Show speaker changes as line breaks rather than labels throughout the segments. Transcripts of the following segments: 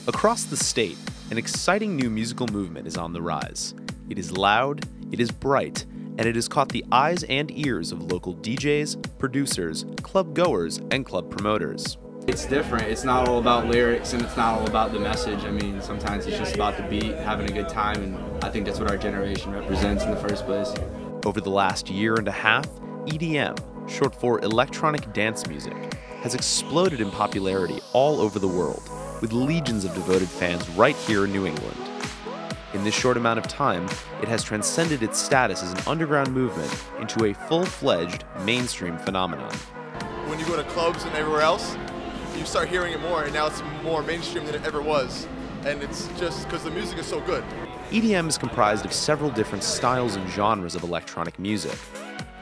Across the state, an exciting new musical movement is on the rise. It is loud, it is bright, and it has caught the eyes and ears of local DJs, producers, club goers, and club promoters.
It's different. It's not all about lyrics and it's not all about the message. I mean, sometimes it's just about the beat, having a good time, and I think that's what our generation represents in the first place.
Over the last year and a half, EDM, short for electronic dance music, has exploded in popularity all over the world, with legions of devoted fans right here in New England. In this short amount of time, it has transcended its status as an underground movement into a full-fledged mainstream phenomenon.
When you go to clubs and everywhere else, you start hearing it more, and now it's more mainstream than it ever was. And it's just because the music is so good.
EDM is comprised of several different styles and genres of electronic music.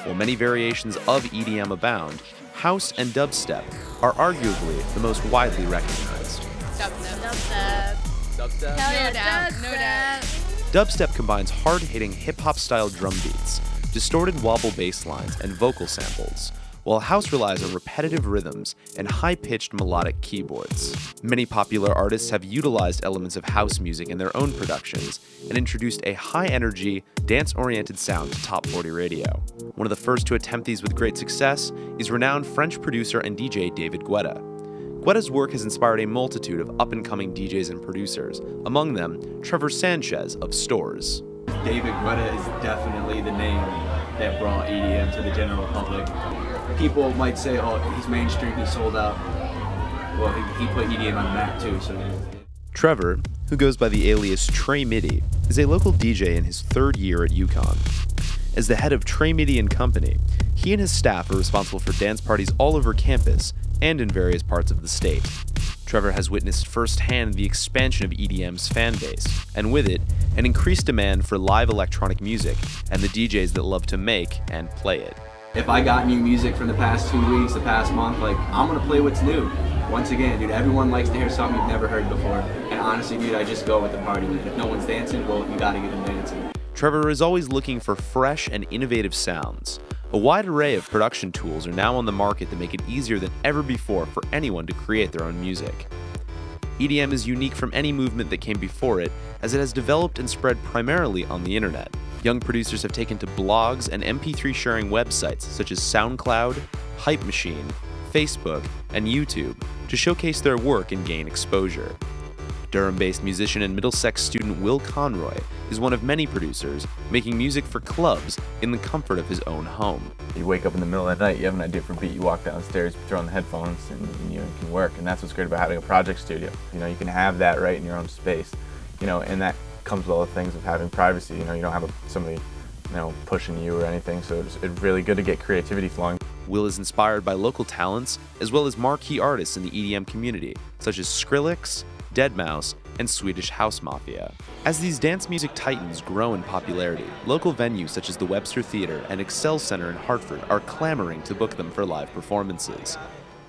While many variations of EDM abound, house and dubstep are arguably the most widely recognized.
Dubstep.
Dubstep.
Hell yeah,
No doubt.
no doubt.
Dubstep combines hard-hitting hip-hop style drum beats, distorted wobble bass lines, and vocal samples, while house relies on repetitive rhythms and high-pitched melodic keyboards. Many popular artists have utilized elements of house music in their own productions and introduced a high-energy, dance-oriented sound to Top 40 radio. One of the first to attempt these with great success is renowned French producer and DJ David Guetta. Guetta's work has inspired a multitude of up-and-coming DJs and producers, among them Trevor Sanchez of Stores.
David Guetta is definitely the name that brought EDM to the general public. People might say, oh, he's mainstream, he's sold out. Well, he put EDM on the map too, so.
Trevor, who goes by the alias Trey Midi, is a local DJ in his third year at UConn. As the head of Trey Midi & Company, he and his staff are responsible for dance parties all over campus and in various parts of the state. Trevor has witnessed firsthand the expansion of EDM's fan base, and with it, an increased demand for live electronic music and the DJs that love to make and play it.
If I got new music from the past 2 weeks, the past month, like, I'm gonna play what's new. Once again, dude, everyone likes to hear something you've never heard before. And honestly, dude, I just go with the party, man. If no one's dancing, well, you gotta get them dancing.
Trevor is always looking for fresh and innovative sounds. A wide array of production tools are now on the market that make it easier than ever before for anyone to create their own music. EDM is unique from any movement that came before it, as it has developed and spread primarily on the internet. Young producers have taken to blogs and MP3 sharing websites such as SoundCloud, Hype Machine, Facebook, and YouTube to showcase their work and gain exposure. Durham-based musician and Middlesex student Will Conroy is one of many producers making music for clubs in the comfort of his own home.
You wake up in the middle of the night, you have an idea for a beat, you walk downstairs, you throw on the headphones, and you can work. And that's what's great about having a project studio. You know, you can have that right in your own space. You know, and that comes with all the things of having privacy. You know, you don't have somebody, pushing you or anything. So it's really good to get creativity flowing.
Will is inspired by local talents as well as marquee artists in the EDM community, such as Skrillex, Deadmau5, and Swedish House Mafia. As these dance music titans grow in popularity, local venues such as the Webster Theater and Excel Center in Hartford are clamoring to book them for live performances.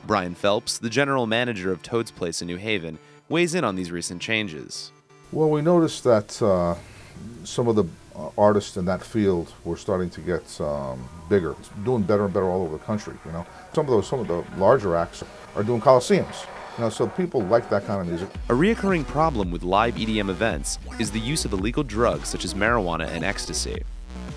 Brian Phelps, the general manager of Toad's Place in New Haven, weighs in on these recent changes.
Well, we noticed that some of the artists in that field were starting to get bigger, doing better and better all over the country. You know, some of the larger acts are doing coliseums. You know, so people like that kind of music.
A reoccurring problem with live EDM events is the use of illegal drugs such as marijuana and ecstasy.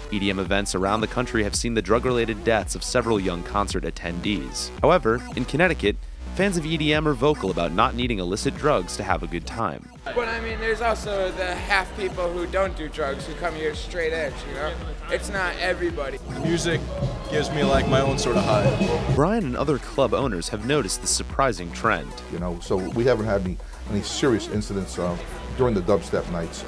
EDM events around the country have seen the drug-related deaths of several young concert attendees. However, in Connecticut, fans of EDM are vocal about not needing illicit drugs to have a good time.
But I mean, there's also the half people who don't do drugs who come here straight edge, you know? It's not everybody.
Music gives me like my own sort of high.
Brian and other club owners have noticed this surprising trend.
You know, so we haven't had any serious incidents during the dubstep nights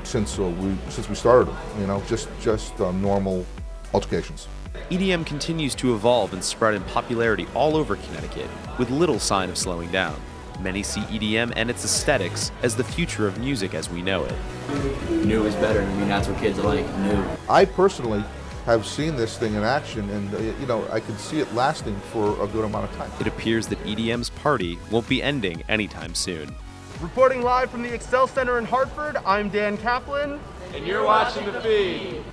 since we started them. You know, just normal altercations.
EDM continues to evolve and spread in popularity all over Connecticut, with little sign of slowing down. Many see EDM and its aesthetics as the future of music as we know it.
New is better. I mean, that's what kids like, new.
I personally have seen this thing in action, and you know, I can see it lasting for a good amount of time.
It appears that EDM's party won't be ending anytime soon.
Reporting live from the Excel Center in Hartford, I'm Dan Caplan.
And you're watching The Feed.